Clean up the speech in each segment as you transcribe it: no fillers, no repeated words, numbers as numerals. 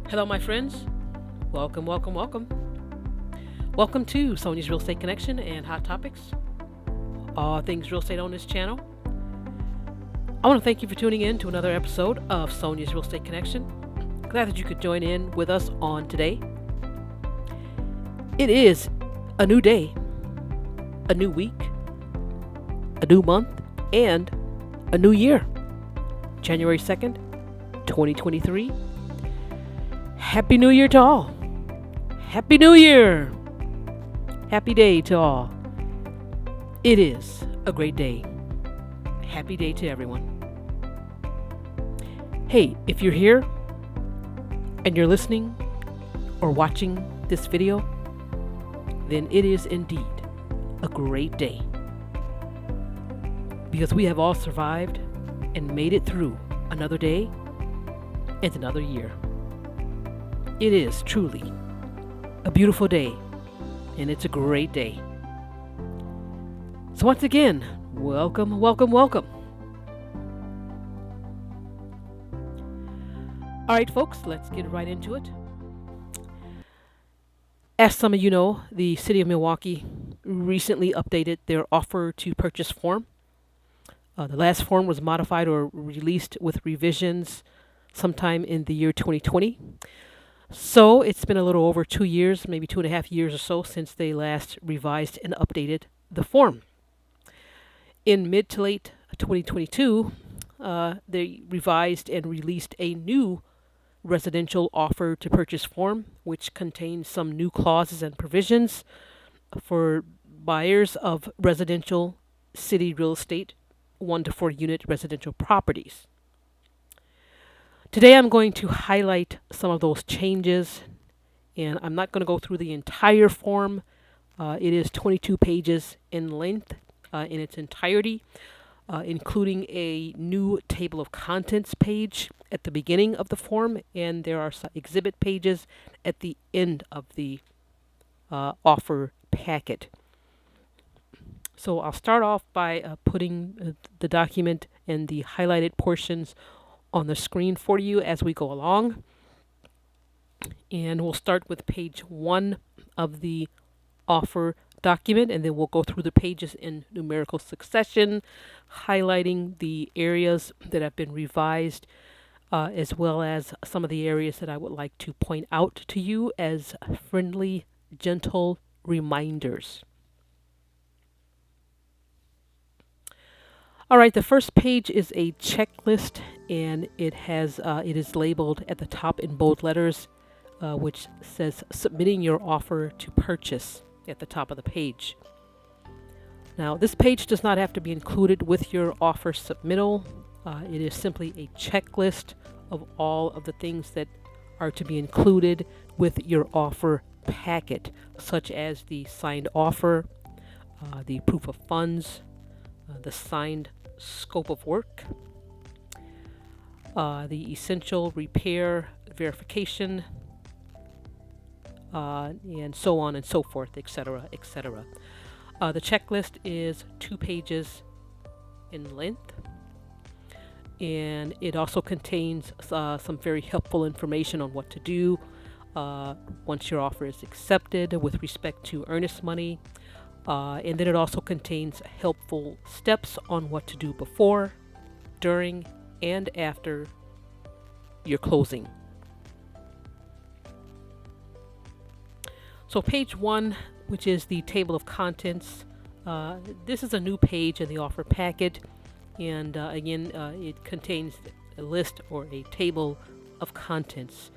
Hello, my friends. Welcome, welcome, welcome. Welcome to Sonia's Real Estate Connection and Hot Topics, all things real estate on this channel. I want to thank you for tuning in to another episode of Sonia's Real Estate Connection. Glad that you could join in with us on today. It is a new day, a new week, a new month, and a new year. January 2nd, 2023. Happy New Year to all. Happy New Year. Happy day to all. It is a great day. Happy day to everyone. Hey, if you're here and you're listening or watching this video, then it is indeed a great day. Because we have all survived and made it through another day and another year. It is truly a beautiful day, and it's a great day. So once again, welcome, welcome, welcome. All right, folks, let's get right into it. As some of you know, the city of Milwaukee recently updated their offer to purchase form. The last form was modified or released with revisions sometime in the year 2020. So it's been a little over 2 years, maybe 2.5 years or so, since they last revised and updated the form. In mid to late 2022, they revised and released a new residential offer to purchase form, which contains some new clauses and provisions for buyers of residential city real estate, 1 to 4 unit residential properties. Today I'm going to highlight some of those changes, and I'm not going to go through the entire form. It is 22 pages in length in its entirety, including a new table of contents page at the beginning of the form, and there are some exhibit pages at the end of the offer packet. So I'll start off by putting the document and the highlighted portions on the screen for you as we go along. And we'll start with page 1 of the offer document, and then we'll go through the pages in numerical succession, highlighting the areas that have been revised, as well as some of the areas that I would like to point out to you as friendly, gentle reminders. All right, the first page is a checklist, and it is labeled at the top in bold letters, which says submitting your offer to purchase at the top of the page. Now, this page does not have to be included with your offer submittal. It is simply a checklist of all of the things that are to be included with your offer packet, such as the signed offer, the proof of funds, the signed scope of work, the essential repair verification, and so on and so forth, etc., etc. The checklist is 2 pages in length, and it also contains some very helpful information on what to do once your offer is accepted with respect to earnest money. And then it also contains helpful steps on what to do before, during, and after your closing. So page 1, which is the table of contents, this is a new page in the offer packet, and again, it contains a list or a table of contents.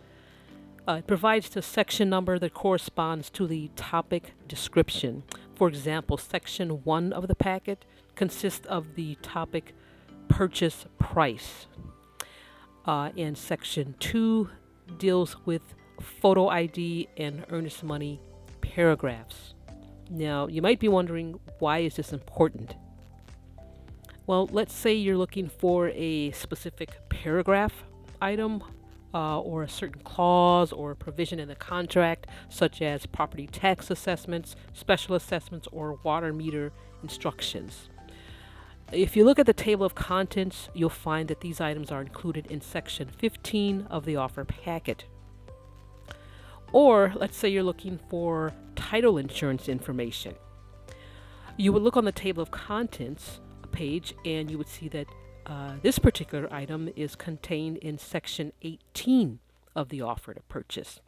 It provides the section number that corresponds to the topic description. For example, section 1 of the packet consists of the topic purchase price. And section 2 deals with photo ID and earnest money paragraphs. Now, you might be wondering, why is this important? Well, let's say you're looking for a specific paragraph item, or a certain clause or provision in the contract, such as property tax assessments, special assessments, or water meter instructions. If you look at the table of contents, you'll find that these items are included in section 15 of the offer packet. Or let's say you're looking for title insurance information. You would look on the table of contents page and you would see that this particular item is contained in section 18 of the offer to purchase.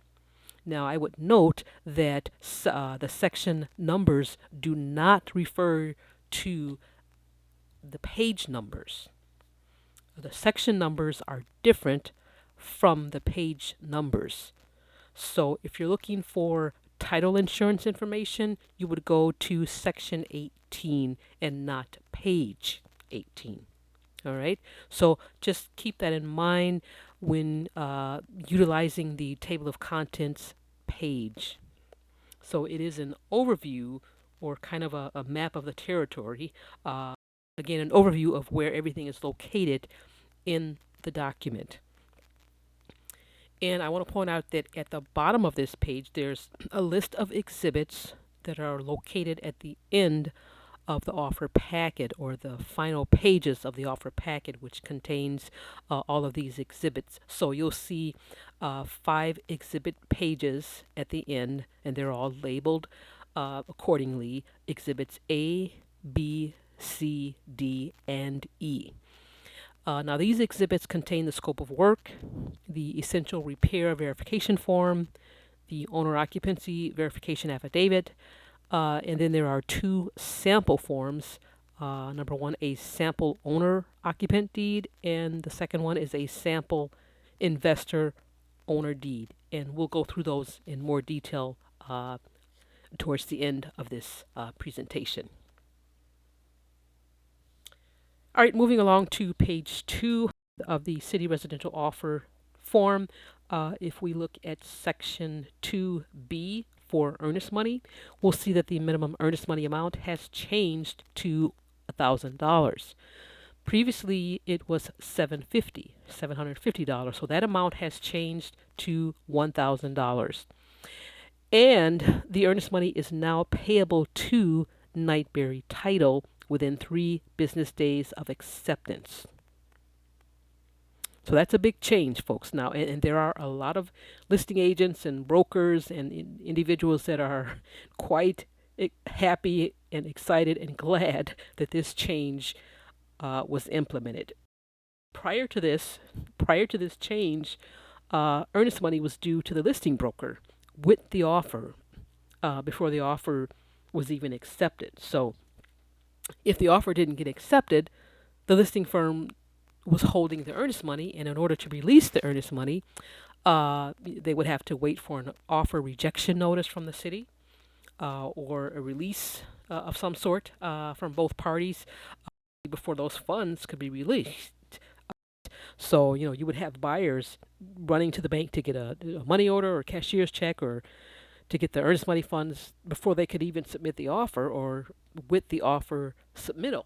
Now, I would note that the section numbers do not refer to the page numbers. The section numbers are different from the page numbers. So if you're looking for title insurance information, you would go to section 18 and not page 18. All right, so just keep that in mind when utilizing the table of contents page. So it is an overview or kind of a map of the territory. Again, an overview of where everything is located in the document. And I want to point out that at the bottom of this page, there's a list of exhibits that are located at the end of the offer packet, or the final pages of the offer packet, which contains all of these exhibits. So you'll see 5 exhibit pages at the end, and they're all labeled accordingly: exhibits A, B, C, D, and E. Now, these exhibits contain the scope of work, the essential repair verification form, the owner occupancy verification affidavit, and then there are 2 sample forms. Number 1, a sample owner occupant deed, and the second one is a sample investor owner deed. And we'll go through those in more detail towards the end of this presentation. All right, moving along to page 2 of the city residential offer form. If we look at section 2B for earnest money, we'll see that the minimum earnest money amount has changed to $1,000. Previously, it was $750. So that amount has changed to $1,000. And the earnest money is now payable to Knightberry Title within 3 business days of acceptance. So that's a big change, folks, now. And there are a lot of listing agents and brokers and individuals that are quite happy and excited and glad that this change was implemented. Prior to this change, earnest money was due to the listing broker with the offer before the offer was even accepted. So if the offer didn't get accepted, the listing firm was holding the earnest money, and in order to release the earnest money, they would have to wait for an offer rejection notice from the city or a release of some sort from both parties before those funds could be released. So, you would have buyers running to the bank to get a money order or a cashier's check or to get the earnest money funds before they could even submit the offer or with the offer submittal.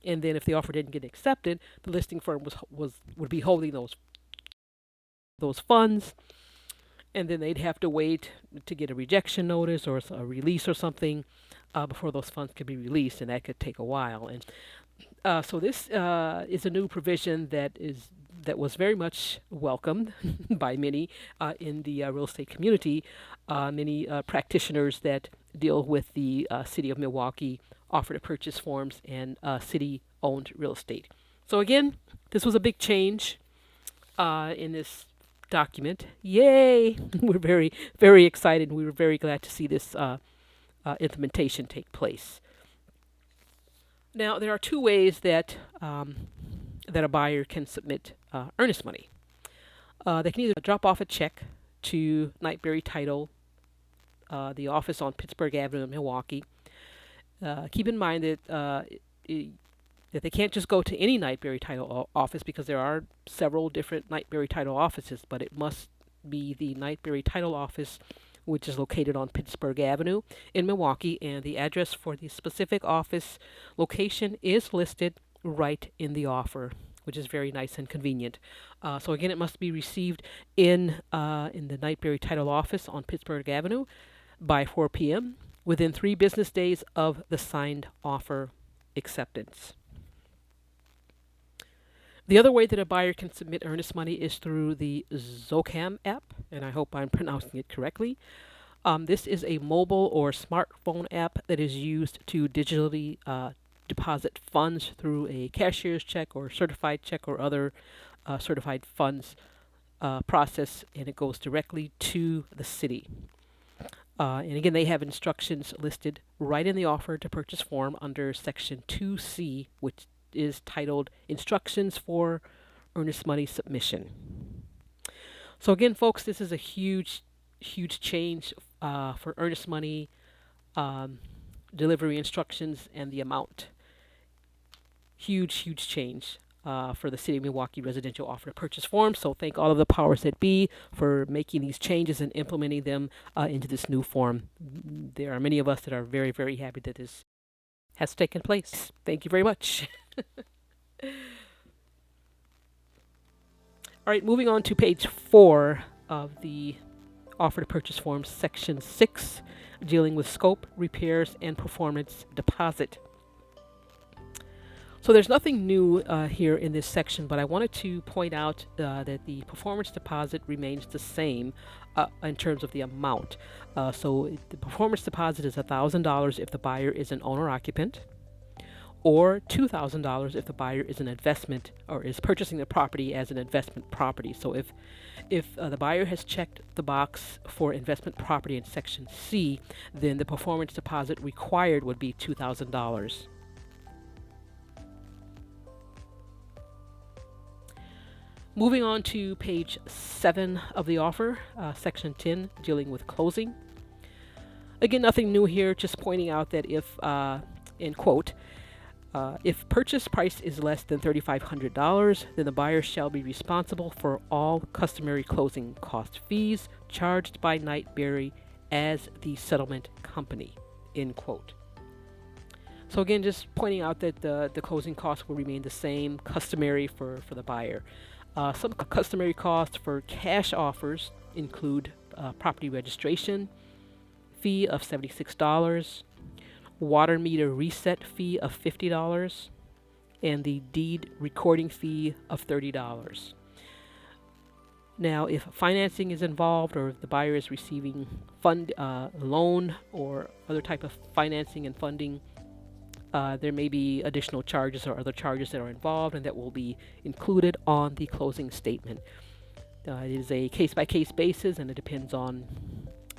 And then if the offer didn't get accepted, the listing firm would be holding those funds, and then they'd have to wait to get a rejection notice or a release or something before those funds could be released, and that could take a while. And so this is a new provision that was very much welcomed by many in the real estate community, many practitioners that deal with the City of Milwaukee offer to purchase forms and city-owned real estate. So again, this was a big change in this document. Yay! We're very, very excited, and we were very glad to see this implementation take place. Now, there are 2 ways that a buyer can submit earnest money. They can either drop off a check to Knightberry Title, the office on Pittsburgh Avenue in Milwaukee. Keep in mind that that they can't just go to any Knightberry Title office, because there are several different Knightberry Title offices, but it must be the Knightberry Title office, which is located on Pittsburgh Avenue in Milwaukee, and the address for the specific office location is listed right in the offer, which is very nice and convenient. So again, it must be received in the Knightberry Title office on Pittsburgh Avenue by 4 p.m. within 3 business days of the signed offer acceptance. The other way that a buyer can submit earnest money is through the Zocam app, and I hope I'm pronouncing it correctly. This is a mobile or smartphone app that is used to digitally deposit funds through a cashier's check or certified check or other certified funds process, and it goes directly to the city. And again, they have instructions listed right in the offer to purchase form under section 2C, which is titled Instructions for Earnest Money Submission. So again, folks, this is a huge, huge change for earnest money delivery instructions and the amount. Huge, huge change for the City of Milwaukee residential offer to purchase form. So thank all of the powers that be for making these changes and implementing them into this new form. There are many of us that are very, very happy that this has taken place. Thank you very much. All right, moving on to page 4 of the offer to purchase form, section 6, dealing with scope, repairs, and performance deposit. So there's nothing new here in this section, but I wanted to point out that the performance deposit remains the same in terms of the amount. So the performance deposit is $1,000 if the buyer is an owner-occupant, or $2,000 if the buyer is an investment or is purchasing the property as an investment property. So if the buyer has checked the box for investment property in section C, then the performance deposit required would be $2,000. Moving on to page 7 of the offer, section 10, dealing with closing. Again, nothing new here, just pointing out that if, in quote, if purchase price is less than $3,500, then the buyer shall be responsible for all customary closing cost fees charged by Knightberry as the settlement company, end quote. So again, just pointing out that the closing costs will remain the same, customary for the buyer. Some customary costs for cash offers include property registration fee of $76, water meter reset fee of $50, and the deed recording fee of $30. Now, if financing is involved or if the buyer is receiving loan or other type of financing and funding, there may be additional charges or other charges that are involved and that will be included on the closing statement. It is a case-by-case basis and it depends on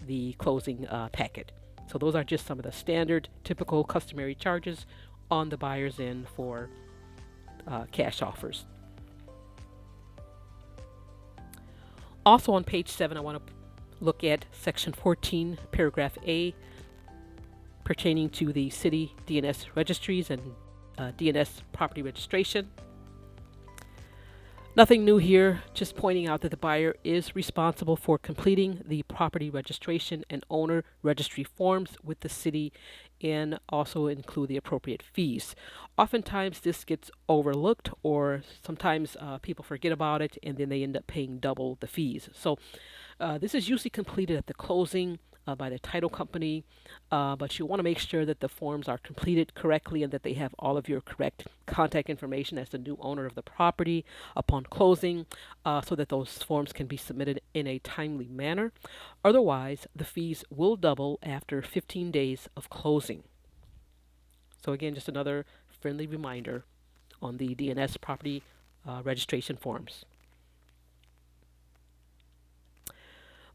the closing packet. So those are just some of the standard, typical, customary charges on the buyer's end for cash offers. Also on page 7, I want to look at section 14, paragraph A, pertaining to the city DNS registries and DNS property registration. Nothing new here, just pointing out that the buyer is responsible for completing the property registration and owner registry forms with the city and also include the appropriate fees. Oftentimes this gets overlooked or sometimes people forget about it and then they end up paying double the fees. So this is usually completed at the closing by the title company, but you want to make sure that the forms are completed correctly and that they have all of your correct contact information as the new owner of the property upon closing, so that those forms can be submitted in a timely manner. Otherwise, the fees will double after 15 days of closing. So again, just another friendly reminder on the DNS property registration forms.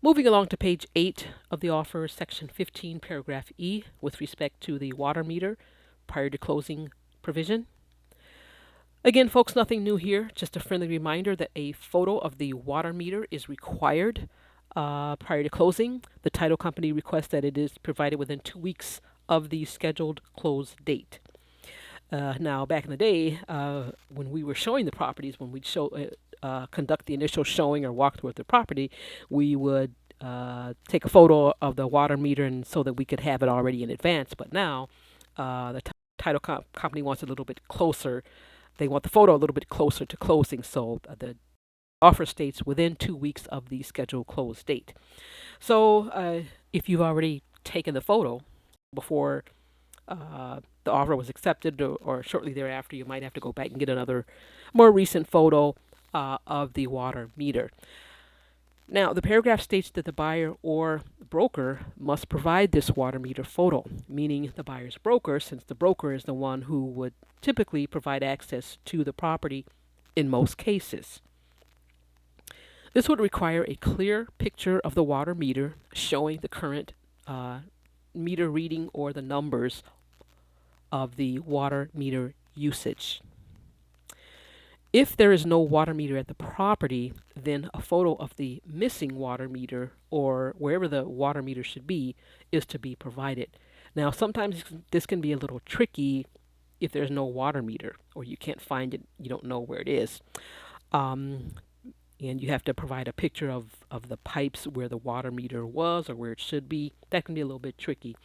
Moving along to page 8 of the offer, section 15, paragraph E, with respect to the water meter prior to closing provision. Again, folks, nothing new here, just a friendly reminder that a photo of the water meter is required prior to closing. The title company requests that it is provided within 2 weeks of the scheduled close date. Now, back in the day, when we were showing the properties, when we'd conduct the initial showing or walkthrough of the property, we would take a photo of the water meter and so that we could have it already in advance. But now the title company wants it a little bit closer. They want the photo a little bit closer to closing, so the offer states within 2 weeks of the scheduled close date. So if you've already taken the photo before the offer was accepted, or shortly thereafter, you might have to go back and get another more recent photo of the water meter. Now, the paragraph states that the buyer or broker must provide this water meter photo, meaning the buyer's broker, since the broker is the one who would typically provide access to the property in most cases. This would require a clear picture of the water meter showing the current meter reading or the numbers of the water meter usage. If there is no water meter at the property, then a photo of the missing water meter or wherever the water meter should be is to be provided. Now, sometimes this can be a little tricky if there's no water meter or you can't find it, you don't know where it is. And you have to provide a picture of the pipes where the water meter was or where it should be. That can be a little bit tricky.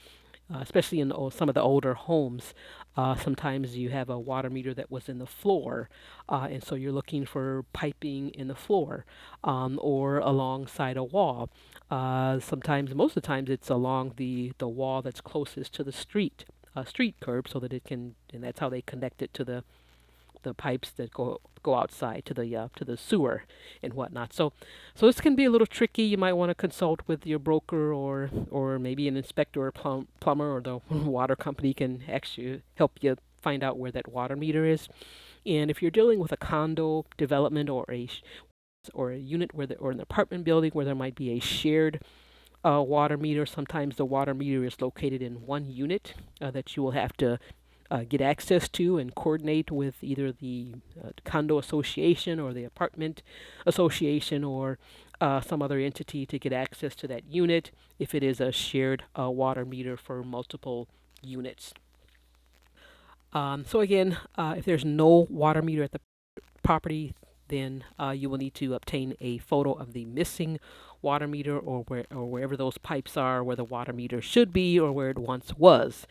Especially in some of the older homes, sometimes you have a water meter that was in the floor, and so you're looking for piping in the floor or alongside a wall. Sometimes, most of the times, it's along the wall that's closest to the street curb, so that it can, and that's how they connect it to the pipes that go outside to the sewer and whatnot. So this can be a little tricky. You might want to consult with your broker or maybe an inspector or plumber, or the water company can actually help you find out where that water meter is. And if you're dealing with a condo development or a unit or an apartment building where there might be a shared water meter, sometimes the water meter is located in one unit that you will have to get access to and coordinate with either the condo association or the apartment association or some other entity to get access to that unit if it is a shared water meter for multiple units. So again, if there's no water meter at the property, then you will need to obtain a photo of the missing water meter or wherever those pipes are, where the water meter should be or where it once was.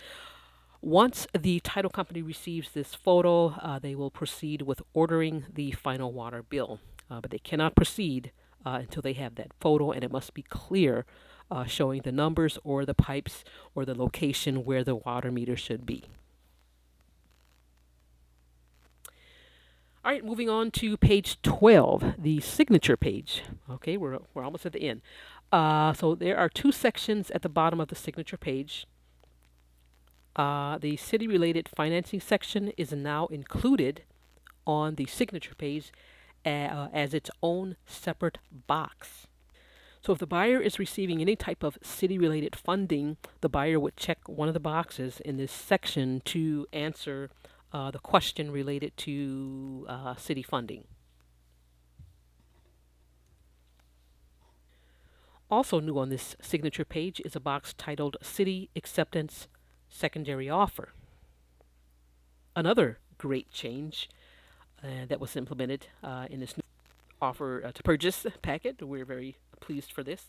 Once the title company receives this photo, they will proceed with ordering the final water bill. But they cannot proceed until they have that photo, and it must be clear, showing the numbers or the pipes or the location where the water meter should be. All right, moving on to page 12, the signature page. Okay, we're almost at the end. So there are two sections at the bottom of the signature page. The city-related financing section is now included on the signature page as its own separate box. So if the buyer is receiving any type of city-related funding, the buyer would check one of the boxes in this section to answer the question related to city funding. Also new on this signature page is a box titled City Acceptance Secondary Offer. Another great change that was implemented in this new offer to purchase packet. We're very pleased for this.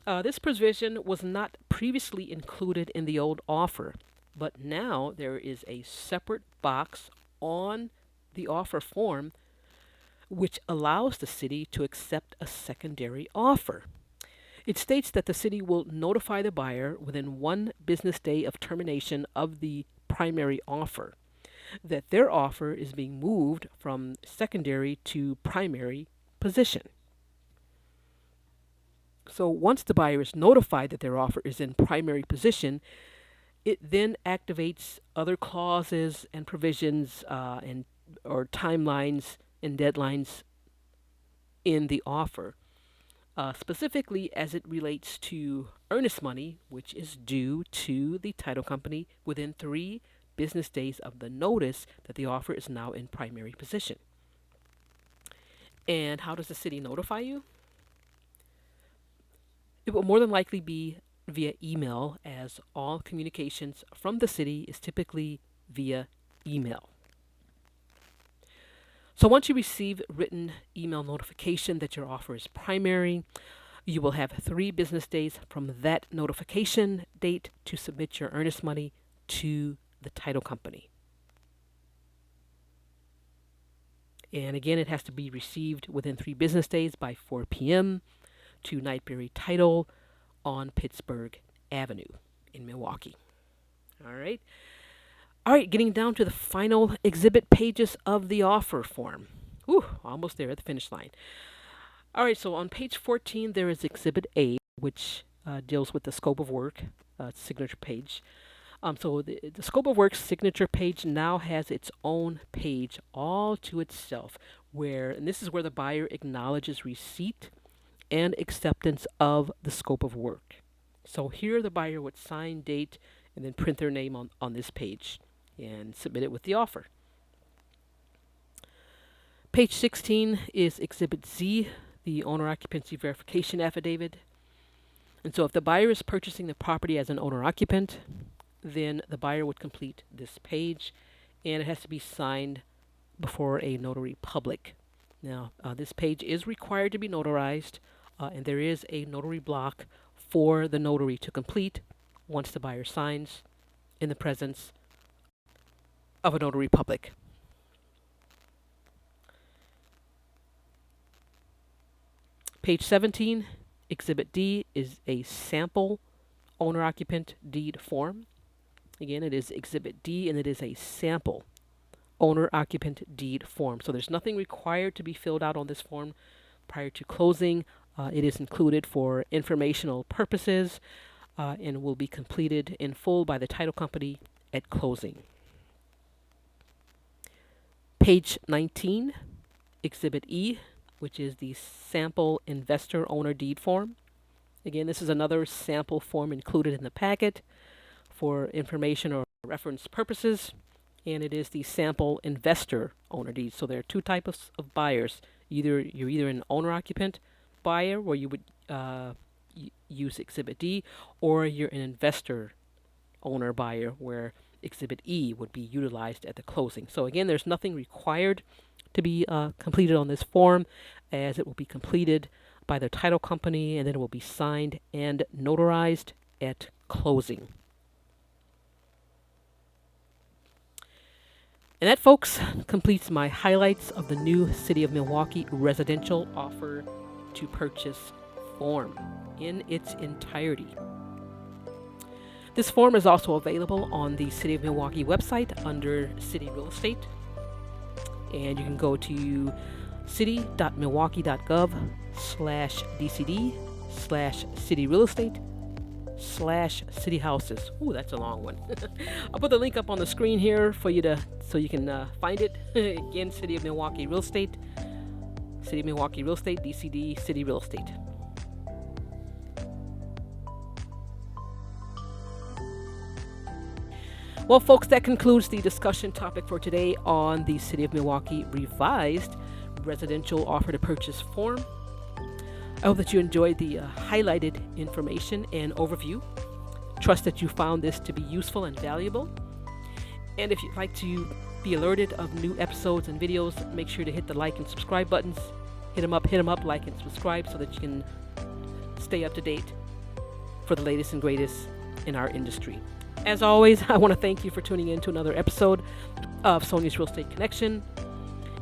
This provision was not previously included in the old offer, but now there is a separate box on the offer form which allows the city to accept a secondary offer. It states that the city will notify the buyer within 1 business day of termination of the primary offer that their offer is being moved from secondary to primary position. So once the buyer is notified that their offer is in primary position, it then activates other clauses and provisions or timelines and deadlines in the offer. Specifically as it relates to earnest money, which is due to the title company within 3 business days of the notice that the offer is now in primary position. And how does the city notify you? It will more than likely be via email, as all communications from the city is typically via email. So once you receive written email notification that your offer is primary, you will have 3 business days from that notification date to submit your earnest money to the title company. And again, it has to be received within 3 business days by 4 p.m. to Nightberry Title on Pittsburgh Avenue in Milwaukee. All right. All right, getting down to the final exhibit pages of the offer form. Ooh, almost there at the finish line. All right, so on page 14, there is Exhibit A, which deals with the scope of work, signature page. So the scope of work signature page now has its own page all to itself, and this is where the buyer acknowledges receipt and acceptance of the scope of work. So here the buyer would sign, date, and then print their name on this page and submit it with the offer. Page 16 is Exhibit Z, the owner occupancy verification affidavit. And so if the buyer is purchasing the property as an owner occupant, then the buyer would complete this page, and it has to be signed before a notary public. Now, this page is required to be notarized, and there is a notary block for the notary to complete once the buyer signs in the presence of a notary public. Page 17, Exhibit D, is a sample owner-occupant deed form. Again, it is Exhibit D, and it is a sample owner-occupant deed form. So there's nothing required to be filled out on this form prior to closing. It is included for informational purposes and will be completed in full by the title company at closing. Page 19, Exhibit E, which is the sample investor owner deed form. Again, this is another sample form included in the packet for information or reference purposes, and it is the sample investor owner deed. So there are two types of buyers. You're either an owner-occupant buyer, where you would use Exhibit D, or you're an investor owner buyer, where Exhibit E would be utilized at the closing. So again, there's nothing required to be completed on this form, as it will be completed by the title company, and then it will be signed and notarized at closing. And that, folks, completes my highlights of the new City of Milwaukee residential offer to purchase form in its entirety. This form is also available on the City of Milwaukee website under City Real Estate. And you can go to city.milwaukee.gov/DCD/City Real Estate/City Houses. Ooh, that's a long one. I'll put the link up on the screen here for you so you can find it. Again, City of Milwaukee Real Estate, City of Milwaukee Real Estate, DCD, City Real Estate. Well, folks, that concludes the discussion topic for today on the City of Milwaukee revised residential offer to purchase form. I hope that you enjoyed the highlighted information and overview. Trust that you found this to be useful and valuable. And if you'd like to be alerted of new episodes and videos, make sure to hit the like and subscribe buttons. Hit them up, like and subscribe, so that you can stay up to date for the latest and greatest in our industry. As always, I want to thank you for tuning in to another episode of Sonia's Real Estate Connection.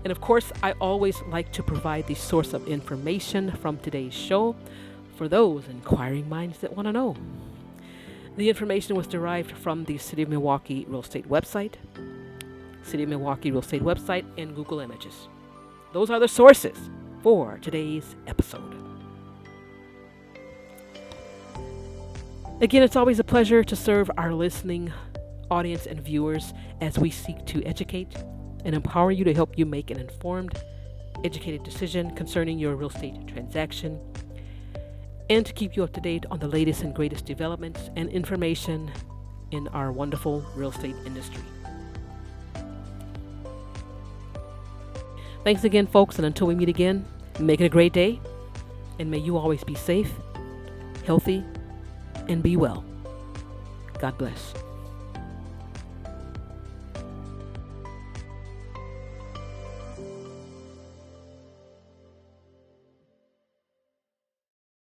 And of course, I always like to provide the source of information from today's show for those inquiring minds that want to know. The information was derived from the City of Milwaukee Real Estate website, City of Milwaukee Real Estate website, and Google Images. Those are the sources for today's episode. Again, it's always a pleasure to serve our listening audience and viewers as we seek to educate and empower you to help you make an informed, educated decision concerning your real estate transaction, and to keep you up to date on the latest and greatest developments and information in our wonderful real estate industry. Thanks again, folks, and until we meet again, make it a great day, and may you always be safe, healthy, and be well. God bless.